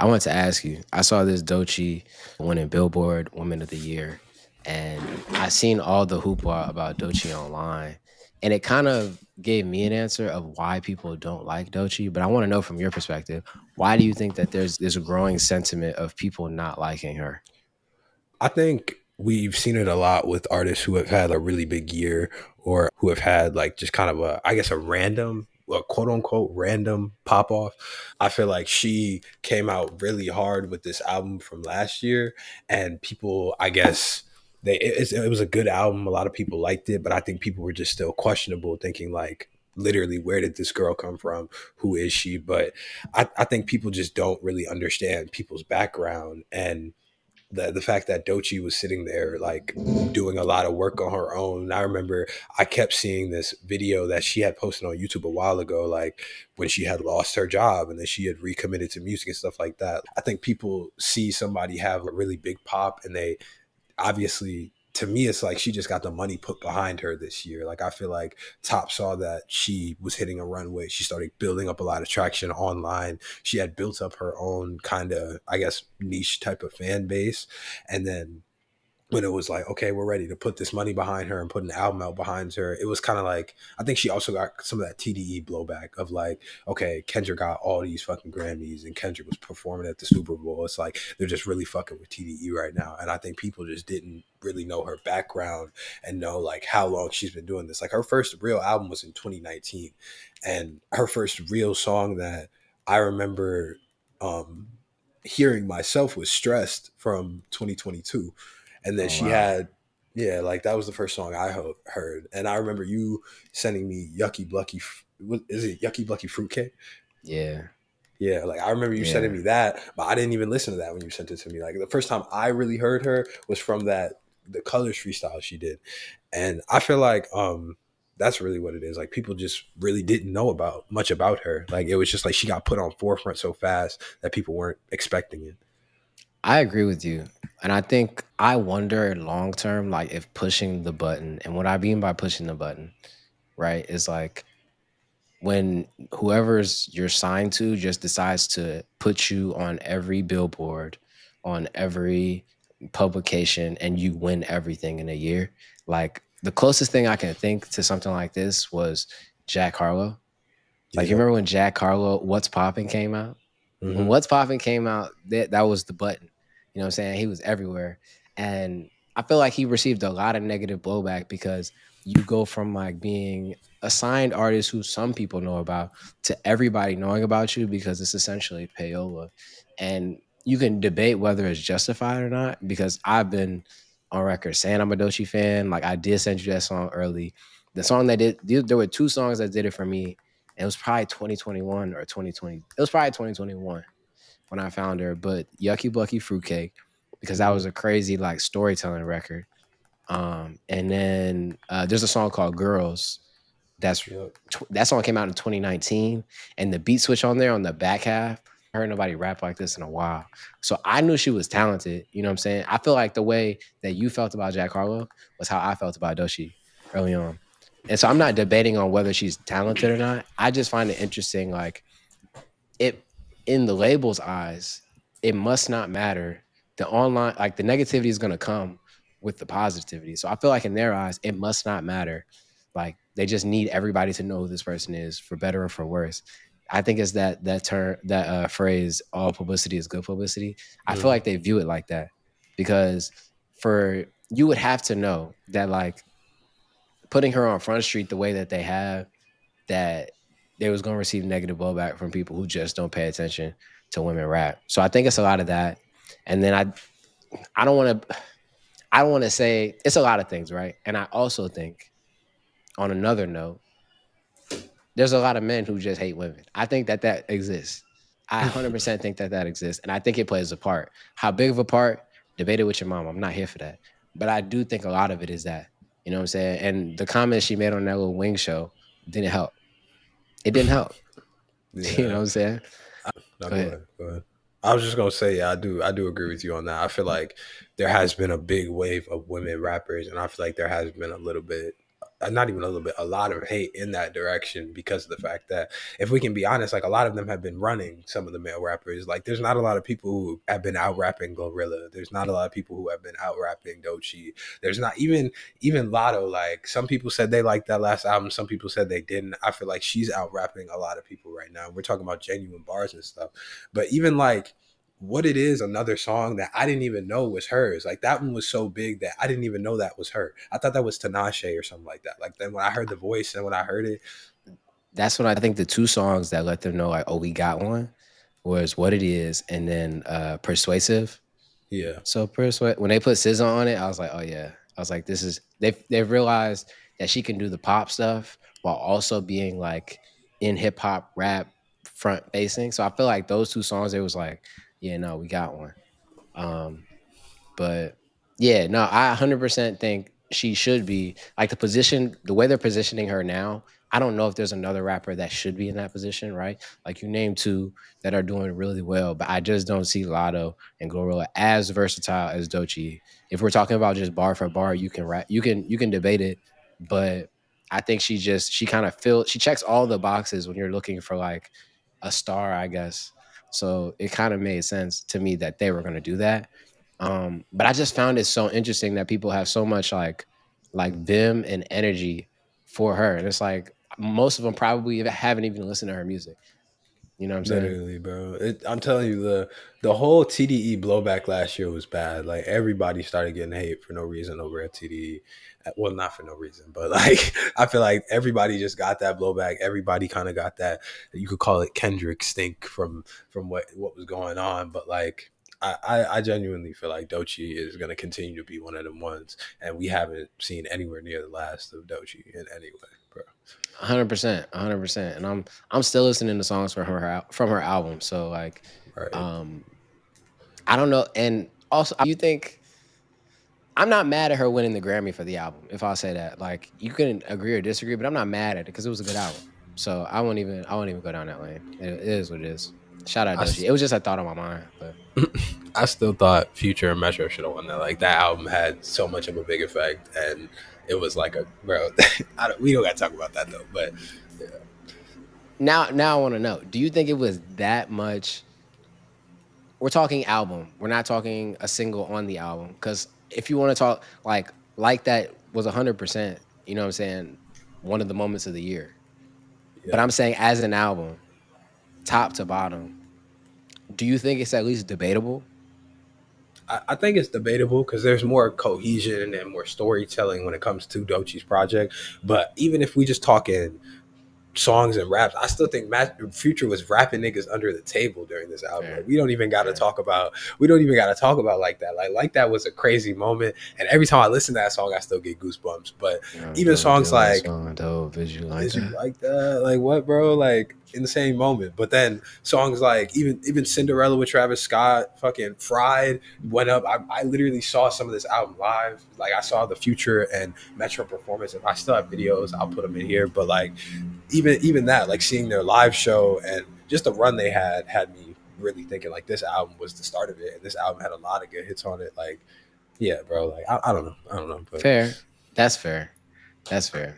I want to ask you. I saw this Doechii winning Billboard Woman of the Year, and I seen all the hoopla about Doechii online, and it kind of gave me an answer of why people don't like Doechii. But I want to know from your perspective, why do you think that there's this growing sentiment of people not liking her? I think we've seen it a lot with artists who have had a really big year or who have had like just kind of a, I guess, a random, a quote unquote random pop off. I feel like she came out really hard with this album from last year, and people, I guess, it was a good album. A lot of people liked it, but I think people were just still questionable, thinking like, literally, where did this girl come from? Who is she? But I think people just don't really understand people's background, and the fact that Doechii was sitting there like doing a lot of work on her own. I remember I kept seeing this video that she had posted on YouTube a while ago, like when she had lost her job and then she had recommitted to music and stuff like that. I think people see somebody have a really big pop and they obviously, to me, it's like she just got the money put behind her this year. Like I feel like Top saw that she was hitting a runway. She started building up a lot of traction online. She had built up her own kind of, I guess, niche type of fan base. And then when it was like, okay, we're ready to put this money behind her and put an album out behind her, it was kind of like, I think she also got some of that TDE blowback of like, okay, Kendrick got all these fucking Grammys and Kendrick was performing at the Super Bowl. It's like they're just really fucking with TDE right now. And I think people just didn't really know her background and know like how long she's been doing this. Like her first real album was in 2019. And her first real song that I remember um hearing myself was Stressed from 2022. And then Oh she wow, had, yeah, like that was the first song I heard. And I remember you sending me Yucky Blucky, is it Yucky Blucky Fruitcake? yeah, Yeah, like I remember you sending yeah. me that, but I didn't even listen to that when you sent it to me. Like the first time I really heard her was from that the Colors freestyle she did. And I feel like that's really what it is. Like people just really didn't know about much about her. Like it was just like she got put on forefront so fast that people weren't expecting it. I agree with you. And I think I wonder long term, like if pushing the button, and what I mean by pushing the button, right, is like when whoever's you're signed to just decides to put you on every billboard, on every publication, and you win everything in a year. Like the closest thing I can think to something like this was Jack Harlow. Like you Yeah. remember when Jack Harlow What's Poppin' came out? When Hmm. What's Poppin' came out, that was the button. You know what I'm saying? He was everywhere. And I feel like he received a lot of negative blowback because you go from like being a signed artist who some people know about to everybody knowing about you because it's essentially payola. And you can debate whether it's justified or not because I've been on record saying I'm a Doechii fan. Like I did send you that song early. The song that did there were two songs that did it for me. And it was probably 2021 or 2020. It was probably 2021 when I found her. But Yucky Bucky Fruitcake, because that Hmm. was a crazy like storytelling record. And then there's a song called Girls. That's Yep. that song came out in 2019, and the beat switch on there on the back half. I heard nobody rap like this in a while, so I knew she was talented. You know what I'm saying? I feel like the way that you felt about Jack Harlow was how I felt about Doechii early on, and so I'm not debating on whether she's talented or not. I just find it interesting, like it in the label's eyes, it must not matter. The online, like the negativity is going to come with the positivity. So I feel like in their eyes, it must not matter. Like they just need everybody to know who this person is, for better or for worse. I think it's that term, that phrase, all publicity is good publicity. I feel Hmm. like they view it like that because for you would have to know that like putting her on Front Street the way that they have, that they was going to receive negative blowback from people who just don't pay attention to women rap. So I think it's a lot of that. And then I don't want to I don't want to say it's a lot of things, right? And I also think on another note, there's a lot of men who just hate women. I think that that exists. I 100% think that that exists, and I think it plays a part. How big of a part? Debate it with your mom. I'm not here for that, but I do think a lot of it is that. You know what I'm saying? And the comments she made on that little wing show didn't help. It didn't help. You know Yeah. what I'm saying? No, Go go ahead. ahead. Go ahead. I was just gonna say, yeah, I do agree with you on that. I feel like there has been a big wave of women rappers, and I feel like there has been a little bit. not even a little bit, a lot of hate in that direction because of the fact that, if we can be honest, like a lot of them have been running some of the male rappers. Like there's not a lot of people who have been out rapping Glorilla. There's not a lot of people who have been out rapping Doechii. There's not even Lotto. Like some people said they liked that last album. Some people said they didn't. I feel like she's out rapping a lot of people right now. We're talking about genuine bars and stuff. But even like what it is, another song that I didn't even know was hers. Like that one was so big that I didn't even know that was her. I thought that was Tinashe or something like that. Like then when I heard the voice and when I heard it, That's when I think the two songs that let them know like, oh, we got one was What It Is and then Persuasive. yeah, So when they put SZA on it, I was like, oh yeah. I was like, this is they've realized that she can do the pop stuff while also being like in hip hop rap front facing. So I feel like those two songs, it was like, yeah, no, we got one. Um, but yeah, no, I 100% think she should be like the way they're positioning her now. I don't know if there's another rapper that should be in that position, right? Like you name two that are doing really well, but I just don't see Lotto and Glorilla as versatile as Doechii. If we're talking about just bar for bar, you can rap, you can debate it, but I think she kind of she checks all the boxes when you're looking for like a star, I guess. So it kind of made sense to me that they were going to do that. But I just found it so interesting that people have so much like vim and energy for her. And it's like most of them probably haven't even listened to her music. You know what I'm saying? literally, bro. I'm telling you, the whole TDE blowback last year was bad. Like everybody started getting hate for no reason over at TDE. Well, not for no reason, but like I feel like everybody just got that blowback. Everybody kind of got that. You could call it Kendrick stink from what was going on, but like. I genuinely feel like Doechii is going to continue to be one of them ones, and we haven't seen anywhere near the last of Doechii in any way, bro. 100%, 100%. And I'm still listening to songs from her album. So like, Right. um, I don't know. And also, you think I'm not mad at her winning the Grammy for the album? If I'll say that, like, you can agree or disagree, but I'm not mad at it because it was a good album. So I won't even go down that lane. It is what it is. Shout out I, Doechii. It was just a thought on my mind, but I still thought Future and Metro should have won that. Like that album had so much of a big effect, and it was like a bro. We don't got to talk about that though. But yeah, now I want to know: do you think it was that much? We're talking album. We're not talking a single on the album. Because if you want to talk like that was 100%. You know what I'm saying? One of the moments of the year. But yeah. I'm saying as an album, top to bottom, do you think it's at least debatable? I think it's debatable because there's more cohesion and more storytelling when it comes to Dochi's project. But even if we just talking songs and raps, I still think Future was rapping niggas under the table during this album. Like Fair, we don't even got to fair. talk about like that. Like that was a crazy moment, and every time I listen to that song, I still get goosebumps. But I'm even gonna songs do a like song dope. Is you like "Is You that? Like That?" Like what, bro? Like insane moment. But then songs like even Cinderella with Travis Scott, fucking Fried went up. I literally saw some of this album live. Like I saw the Future and Metro performance. If I still have videos, I'll put them in here. But like even that, like seeing their live show and just the run they had me really thinking like this album was the start of it, and this album had a lot of good hits on it. Like, yeah, bro. Like I don't know, but Fair. That's fair. That's fair.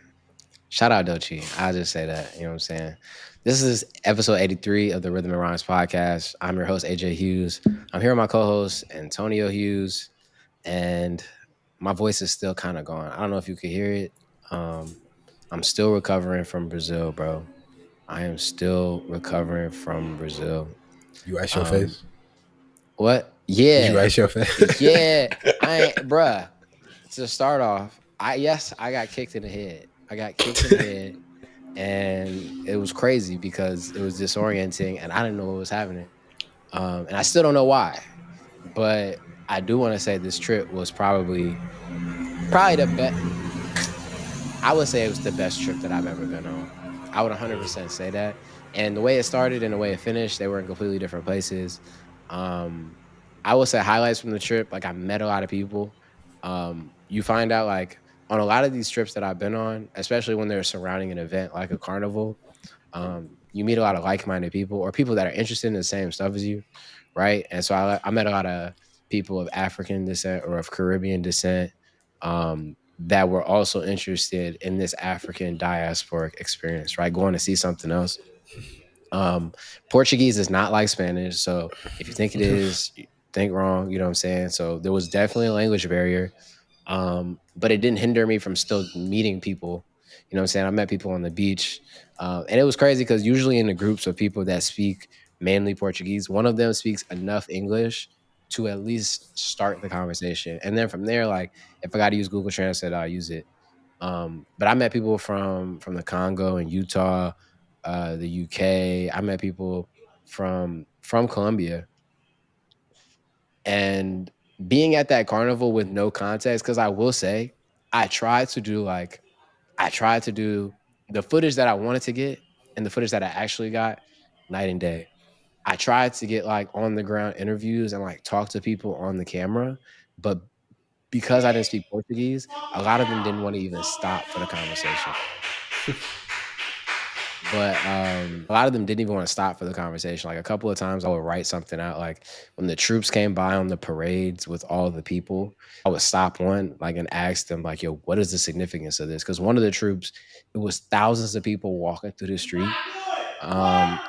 Shout out Doechii. I'll just say that. You know what I'm saying? This is episode 83 of the Rhythm and Rhymes podcast. I'm your host, AJ Hughes. I'm here with my co-host, Antonio Hughes, and my voice is still kind of gone. I don't know if you could hear it. Um, I'm still recovering from Brazil, bro. I am still recovering from Brazil. you ice your Um, face. what? Did you Yeah. ice your face? Yeah. I ain't, bruh. To start off, I got kicked in the head. I got kicked in the head and it was crazy because it was disorienting and I didn't know what was happening. And I still don't know why. But I do want to say this trip was probably the best. I would say it was the best trip that I've ever been on. I would 100% say that. And the way it started and the way it finished, they were in completely different places. Um, I would say highlights from the trip, like I met a lot of people. You find out like on a lot of these trips that I've been on, especially when they're surrounding an event like a carnival, you meet a lot of like-minded people or people that are interested in the same stuff as you, right? And so I met a lot of people of African descent or of Caribbean descent. that were also interested in this African diasporic experience, right? Going to see something else. Um, Portuguese is not like Spanish, so if you think it is, you think wrong. You know what I'm saying? So there was definitely a language barrier, but it didn't hinder me from still meeting people. You know what I'm saying? I met people on the beach, and it was crazy because usually in the groups of people that speak mainly Portuguese, one of them speaks enough English to at least start the conversation, and then from there, like if I got to use Google Translate, I'll use it. But I met people from the Congo and Utah, the UK. I met people from Colombia, and being at that carnival with no context, because I will say, I tried to do like I tried to do the footage that I wanted to get and the footage that I actually got night and day. I tried to get like on the ground interviews and like talk to people on the camera, but because I didn't speak Portuguese, a lot of them didn't want to even stop for the conversation. But a lot of them didn't even want to stop for the conversation. Like a couple of times I would write something out, like when the troops came by on the parades with all the people, I would stop one like and ask them like, yo, what is the significance of this? Because one of the troops, it was thousands of people walking through the street. Um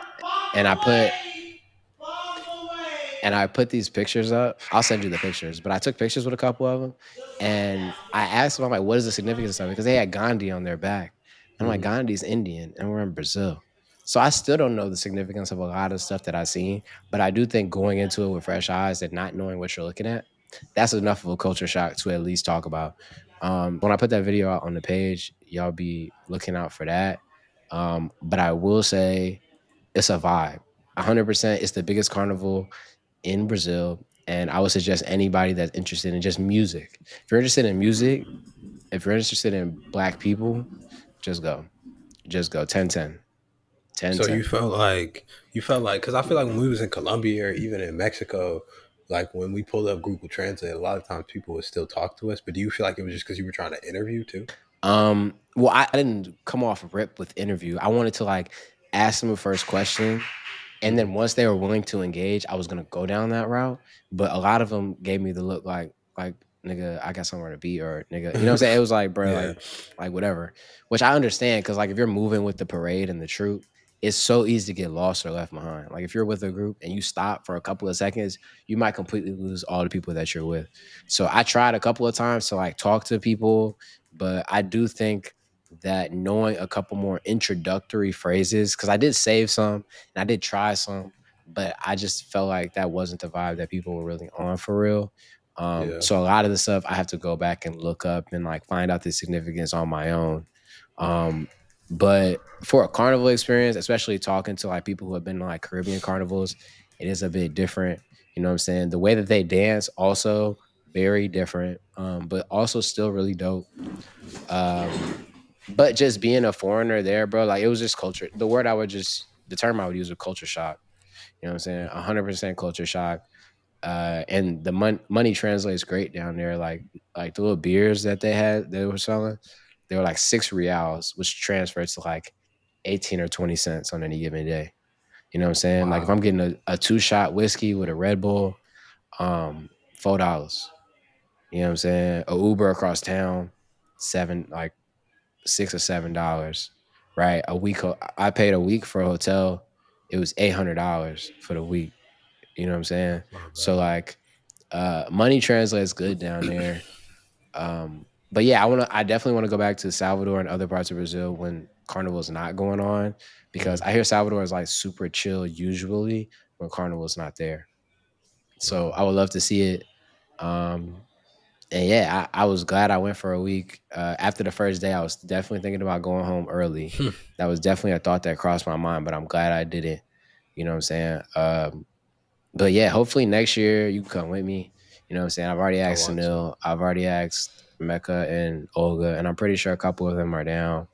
and I put these pictures up. I'll send you the pictures, but I took pictures with a couple of them, and I asked them, I'm like, "What is the significance of it?" Because they had Gandhi on their back. I'm like, Mhm. "Gandhi's Indian, and we're in Brazil." So I still don't know the significance of a lot of stuff that I've seen, but I do think going into it with fresh eyes and not knowing what you're looking at, that's enough of a culture shock to at least talk about. When I put that video out on the page, y'all be looking out for that. But I will say it's a vibe. 100%. It's the biggest carnival in Brazil, and I would suggest anybody that's interested in just music. If you're interested in music, if you're interested in black people, just go. Just go. 10 10. 10 So 10. you felt like because I feel like when we was in Colombia or even in Mexico, like when we pulled up Google Translate, a lot of times people would still talk to us. But do you feel like it was just because you were trying to interview too? Well, I didn't come off rip with interview. I wanted to like ask them a first question. And Hmm. then once they were willing to engage, I was gonna go down that route. But a lot of them gave me the look like nigga, I got somewhere to be, or nigga, you know what I'm saying? It was like, bro, Yeah, like whatever. Which I understand because like if you're moving with the parade and the troop, it's so easy to get lost or left behind. Like if you're with a group and you stop for a couple of seconds, you might completely lose all the people that you're with. So I tried a couple of times to like talk to people, but I do think that knowing a couple more introductory phrases, because I did save some and I did try some, but I just felt like that wasn't the vibe that people were really on for real. yeah. So a lot of the stuff I have to go back and look up and like find out the significance on my own. Um, but for a carnival experience, especially talking to like people who have been to like Caribbean carnivals, it is a bit different. You know what I'm saying? The way that they dance also very different, but also still really dope. Um, but just being a foreigner there, bro, like it was just culture. The term I would use was culture shock. You know what I'm saying? 100% culture shock. And the money translates great down there. Like the little beers that they were selling, they were like 6 reals, which transfers to like 18 or 20 cents on any given day. You know what I'm saying? Like if I'm Wow. getting a 2 shot whiskey with a Red Bull, $4. You know what I'm saying? A Uber across town, seven, like $6 or $7, right? I paid a week for a hotel. It was $800 for the week. You know what I'm saying? My So bad. like, money translates good down there. But yeah, I definitely want to go back to Salvador and other parts of Brazil when Carnival's not going on, because Mhm. I hear Salvador is like super chill usually when Carnival's not there. So Wow. I would love to see it. Um, and yeah, I was glad I went for a week. After the first day, I was definitely thinking about going home early. That was definitely a thought that crossed my mind, but I'm glad I didn't. You know what I'm saying? But yeah, hopefully next year you can come with me. You know what I'm saying? I've already I asked want to. Sunil, I've already asked Mecca and Olga, and I'm pretty sure a couple of them are down.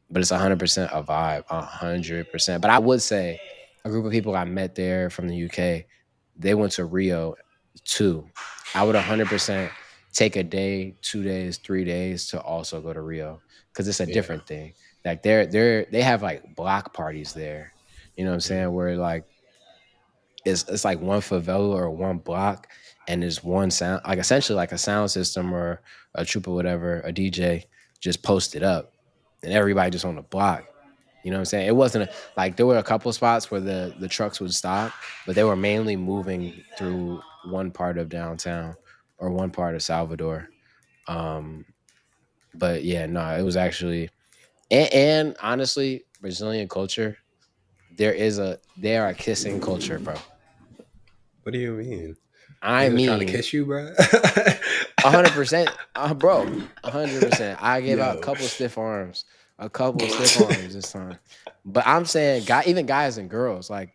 But it's 100% a vibe, 100%. But I would say a group of people I met there from the UK, they went to Rio too. I would 100% take a day, 2 days, 3 days to also go to Rio because it's a Yeah. different thing. Like they have like block parties there. You know what I'm Mhm. saying? Where like it's like one favela or one block, and there's one sound, like essentially like a sound system or a troop or whatever, a DJ just posted up, and everybody just on the block. You know what I'm saying? It wasn't like there were a couple spots where the trucks would stop, but they were mainly moving through one part of downtown or one part of Salvador. Um, but yeah, no, it was actually, and honestly, Brazilian culture, they are a kissing culture, bro. What do you mean? I Niggas was trying to mean, kiss you, bro. 100%, bro, 100%. I gave out a Yo. couple stiff arms, a couple stiff arms this time. But I'm saying, even guys and girls, like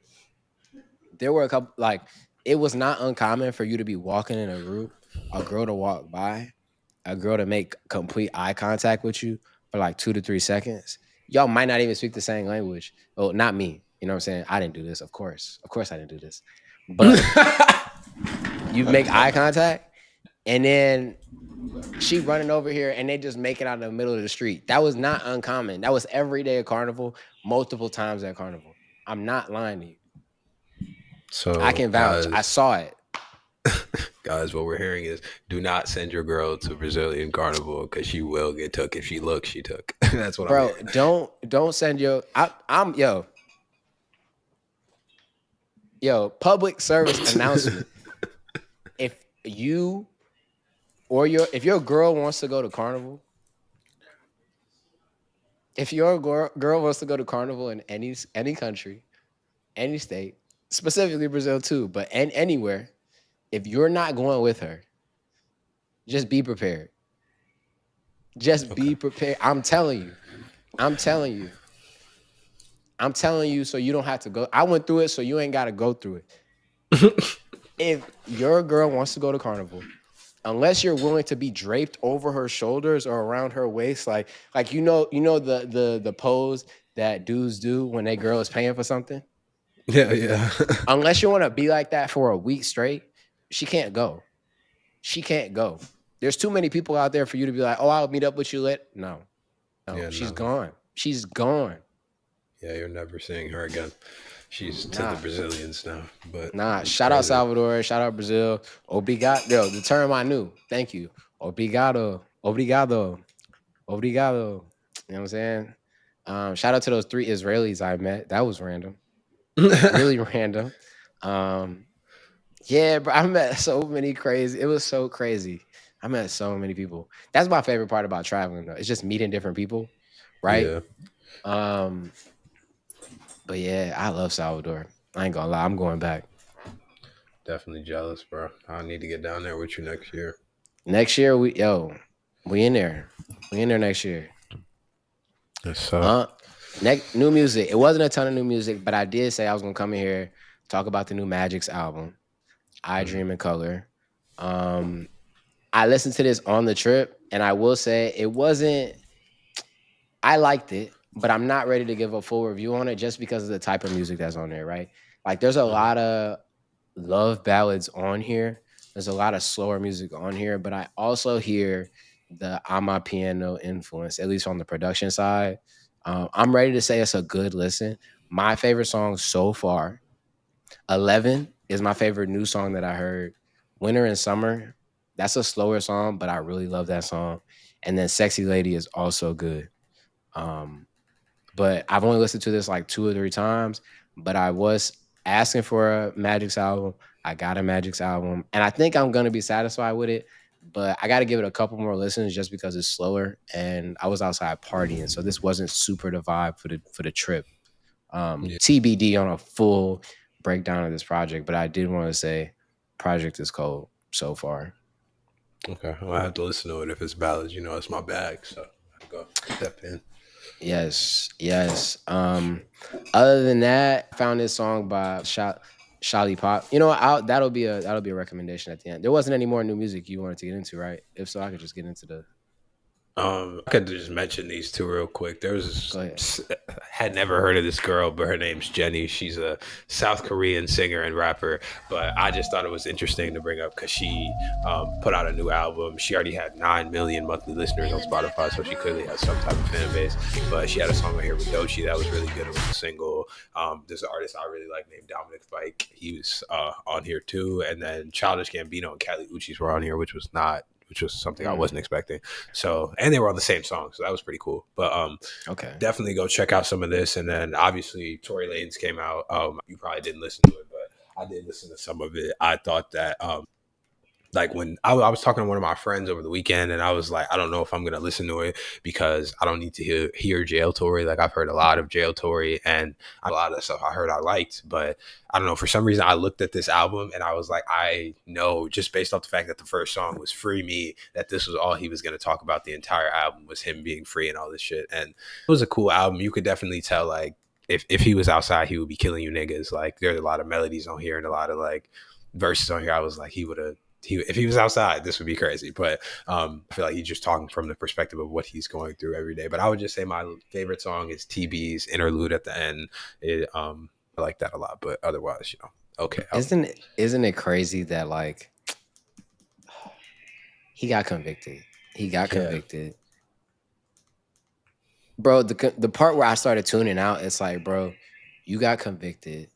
there were a couple, like it was not uncommon for you to be walking in a group, a girl to walk by, a girl to make complete eye contact with you for like 2 to 3 seconds. Y'all might not even speak the same language. Well, not me. You know what I'm saying? I didn't do this, of course, I didn't do this. But you make eye contact, and then she running over here and they just make it out in the middle of the street. That was not uncommon. That was every day at carnival, multiple times at carnival. I'm not lying to you. I So, can vouch. I saw it. guys, what we're hearing is do not send your girl to Brazilian carnival because she will get took. If she looks, she took. That's what I'm Bro, hearing. don't send your I'm public service announcement. If you or if your girl wants to go to carnival, if your girl wants to go to carnival in any country, any state, specifically Brazil too, but anywhere, if you're not going with her, just be prepared. Just Okay. be prepared. I'm telling you. I'm telling you. I'm telling you so you don't have to go. I went through it so you ain't got to go through it. If your girl wants to go to carnival, unless you're willing to be draped over her shoulders or around her waist, like the pose that dudes do when their girl is paying for something. Yeah, yeah. Unless you want to be like that for a week straight, she can't go. She can't go. There's too many people out there for you to be like, oh, I'll meet up with you later. No, no, Yeah, she's no. gone. She's gone. Yeah, you're never seeing her again. She's to the Nah, Brazilians now, but nah. Shout out crazy. Salvador. Shout out Brazil. Obrigado. Yo, the term I knew. Thank you. Obrigado. Obrigado. Obrigado. You know what I'm saying? Shout out to those 3 Israelis I met. That was random. Really random. Um, yeah, bro. I met so many crazy. It was so crazy. I met so many people. That's my favorite part about traveling, though. It's just meeting different people, right? Yeah, Um, but yeah, I love Salvador. I ain't gonna lie. I'm going back definitely jealous, bro. I need to get down there with you next year. next year. We in there. We in there next year. Yes, sir. Uh, next new music. It wasn't a ton of new music, but I did say I was gonna come in here talk about the new Magic's album, I Mhm. Dream in Color. Um, I listened to this on the trip, and I will say it wasn't. I liked it, but I'm not ready to give a full review on it just because of the type of music that's on there, right? Like, there's a Mhm. lot of love ballads on here. There's a lot of slower music on here, but I also hear the ama piano influence, at least on the production side. I'm ready to say it's a good listen. My favorite song so far, 11 is my favorite new song that I heard. Winter and Summer, that's a slower song, but I really love that song. And then Sexy Lady is also good. Um, but I've only listened to this like 2 or 3 times. But I was asking for a Magic's album. I got a Magic's album, and I think I'm gonna be satisfied with it. But I got to give it a couple more listens just because it's slower, and I was outside partying, so this wasn't super the vibe for the trip. Yeah. TBD on a full breakdown of this project, but I did want to say, project is cold so far. Okay. Well, I have to listen to it if it's ballads. You know, it's my bag, so I go step in. Yes, yes. Other than that, I found this song by Shali Pop. You know, that'll be a recommendation at the end. There wasn't any more new music you wanted to get into, right? If so, I could just get into the. I could just mention these two real quick. Go ahead. Had never heard of this girl, but her name's Jenny. She's a South Korean singer and rapper. But I just thought it was interesting to bring up because she put out a new album. She already had 9 million monthly listeners on Spotify, so she clearly has some type of fan base. But she had a song right here with Doechii that was really good. It was a single. example, there's an artist I really like named Dominic Fike. He was on here too, and then Childish Gambino and Kali Uchis were on here, which was something I wasn't expecting. So, and they were on the same song, so that was pretty cool. But Okay. definitely go check out some of this. And then obviously Tory Lanez came out. You probably didn't listen to it, but I did listen to some of it. I thought that like when I was talking to one of my friends over the weekend, and I was like, I don't know if I'm gonna listen to it because I don't need to hear Jail Tory. Like I've heard a lot of Jail Tory, and a lot of stuff I heard I liked, but I don't know, for some reason I looked at this album and I was like, I know just based off the fact that the first song was Free Me, that this was all he was gonna talk about the entire album, was him being free and all this shit. And it was a cool album. You could definitely tell like if he was outside, he would be killing you niggas. Like there's a lot of melodies on here and a lot of like verses on here. I was like, if he was outside, this would be crazy. But I feel like he's just talking from the perspective of what he's going through every day. But I would just say my favorite song is TB's interlude at the end. I like that a lot. But otherwise, okay. Isn't it crazy that like he got convicted? He got Yeah. convicted. Bro, the part where I started tuning out, it's like, bro, you got convicted.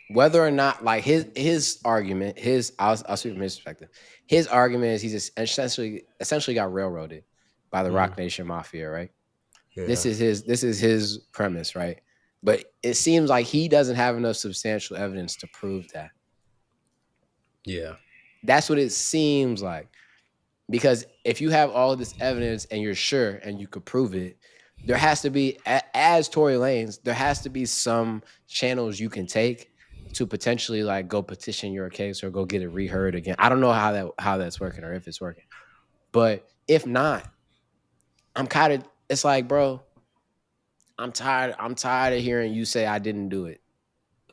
Whether or not like his argument, I'll speak from his perspective. His argument is he just essentially got railroaded by the Mm, Rock Nation Mafia, right? yeah. This is his premise, right? But it seems like he doesn't have enough substantial evidence to prove that. Yeah. That's what it seems like. Because if you have all of this evidence and you're sure and you could prove it, there has to be, as Tory Lanez, there has to be some channels you can take to potentially like go petition your case or go get it reheard again. I don't know how that's working or if it's working, but if not, I'm kind of, it's like, bro, I'm tired of hearing you say I didn't do it.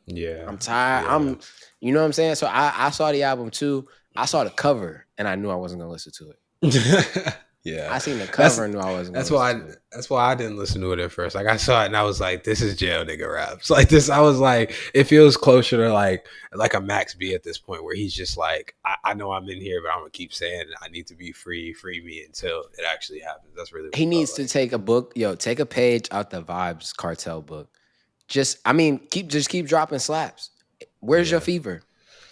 Yeah. I'm tired. Yeah. You know what I'm saying? So I saw the album too. I saw the cover and I knew I wasn't gonna listen to it. Yeah. I seen the That's cover and knew I wasn't gonna that's listen why to it. that's why I didn't listen to it at first. Like I saw it and I was like, this is jail nigga raps. Like this, I was like, it feels closer to like a Max B at this point where he's just like, I know I'm in here, but I'm gonna keep saying I need to be free me until it actually happens. That's really what He it felt needs to like. take a book, take a page out the Vibes Cartel book. I mean, keep dropping slaps. Where's your Yeah. fever?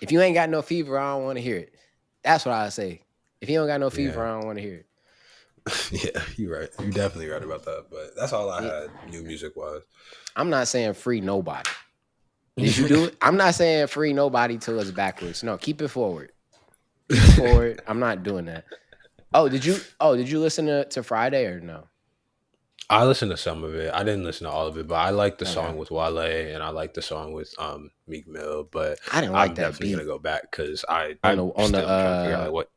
If you ain't got no fever, I don't want to hear it. That's what I say. If you don't got no fever, Yeah. I don't want to hear Yeah, you're right. You're definitely right about that. But that's all I it. had new music wise. I'm not saying free nobody. Did you do it? I'm not saying free nobody till it's backwards. No, keep it forward. Keep it forward. I'm not doing that. Did you listen to Friday or no? I listened to some of it. I didn't listen to all of it, but I like the Okay. song with Wale and I like the song with Meek Mill. But I didn't like I'm that definitely gonna beat go back because I on the I'm on the still trying to figure out uh like what.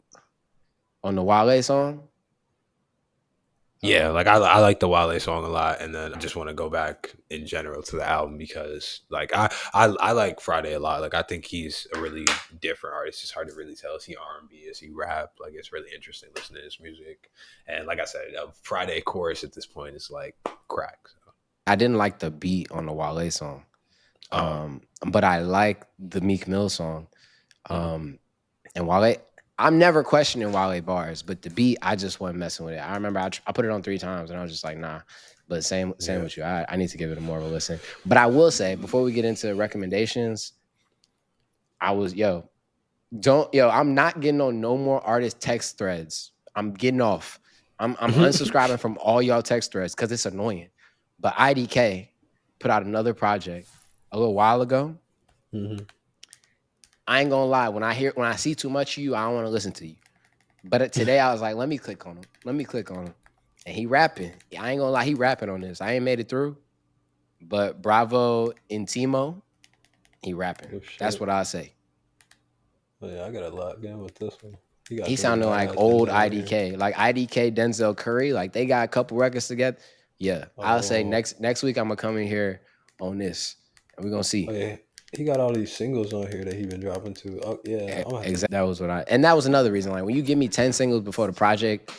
on the Wale song. Yeah, like I like the Wale song a lot, and then I just want to go back in general to the album because like I like Friday a lot. Like I think he's a really different artist. It's hard to really tell, is he R&B, is he rap? Like it's really interesting listening to his music. And like I said, Friday chorus at this point is like crack. So. I didn't like the beat on the Wale song. Uh, But I like the Meek Mill song. mhm. And Wale, I'm never questioning Wale bars, but the beat, I just wasn't messing with it. I remember I put it on 3 times and I was just like, nah. But same Yeah. with you. I need to give it a more of a listen. But I will say, before we get into recommendations, I was I'm not getting on no more artist text threads. I'm getting off. I'm unsubscribing from all y'all text threads because it's annoying. But IDK put out another project a little while ago. Mhm. I ain't gonna lie. When I see too much of you, I don't want to listen to you. But today I was like, let me click on him. Let me click on him. And he rapping. I ain't gonna lie, he rapping on this. I ain't made it through. But Bravo Intimo, he rapping. Oh That's shit. what I say. Oh yeah, I got a lot again with this one. He got He three sounded like badass old niggas on here. IDK. Like IDK, Denzel Curry. Like they got a couple records together. Yeah. I'll say Oh, next week I'm gonna come in here on this. And we're gonna oh see. yeah. He got all these singles on here that he been dropping too. Oh yeah, I'm gonna have to. Exactly. That was another reason. Like when you give me 10 singles before the project,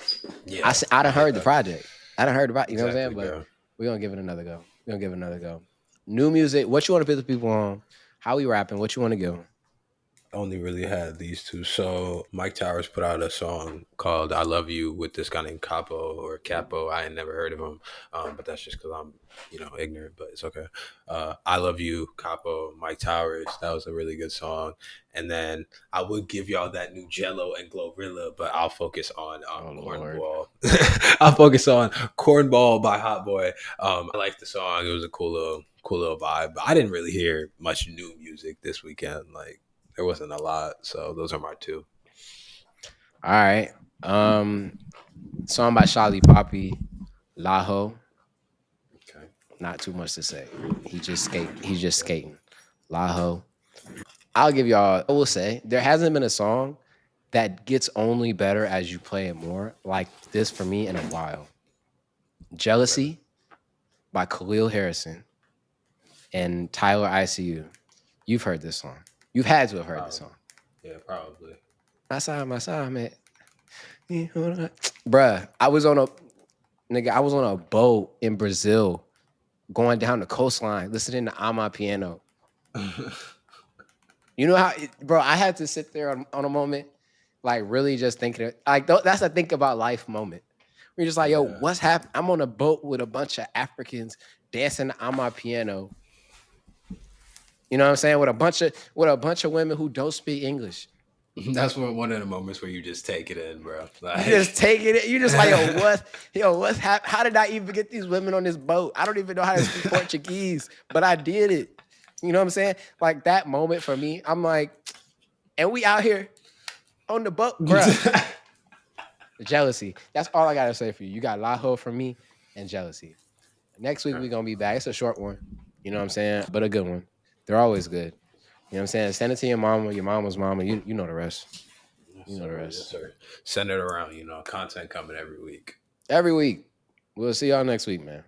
Yeah, I done I hit heard the that project. I done heard about, you know what I'm saying? exactly, But bro. we're gonna give it another go. We're gonna give it another go. New music. What you want to put the people on? How we rapping? What you want to go? only really had these two. So Mike Towers put out a song called "I Love You" with this guy named Capo or Capo. I had never heard of him, but that's just because I'm, ignorant. But it's okay. "I Love You," Capo, Mike Towers. That was a really good song. And then I would give y'all that new Jello and Glorilla, but I'll focus on Oh Lord. Cornball. I'll focus on Cornball by Hot Boy. I liked the song. It was a cool little vibe. But I didn't really hear much new music this weekend. Like there wasn't a lot. So those are my two. All right. Um, Song by Shali Poppy, Laho. Okay. Not too much to say. He just skate. He's just skating. Laho. I'll give y'all. I will say there hasn't been a song that gets only better as you play it more like this for me in a while. Okay. Jealousy by Khalil Harrison and Tyler ICU. You've heard this song. You've had to have heard this Probably. song. Yeah, probably. My side, man. Bruh, I was on a boat in Brazil going down the coastline listening to "On Piano." You know how, bro? I had to sit there on a moment, like really just thinking, like that's a think about life moment. We're just like, yo, Yeah. what's happening? I'm on a boat with a bunch of Africans dancing on my piano. You know what I'm saying? With a bunch of women who don't speak English. That's one of the moments where you just take it in, bro. You just Like, taking it. You just like, what's happening? How did I even get these women on this boat? I don't even know how to speak Portuguese, but I did it. You know what I'm saying? Like that moment for me, I'm like, and we out here on the boat, bruh. Jealousy. That's all I gotta say for you. You got Laho from me and jealousy. Next week we're gonna be back. It's a short one. You know what I'm saying? But a good one. They're always good. You know what I'm saying? Send it to your mama, your mama's mama. You know the rest. yes, You know the sir. Yes, rest. sir. Send it around. Content coming every week. Every week. We'll see y'all next week, man.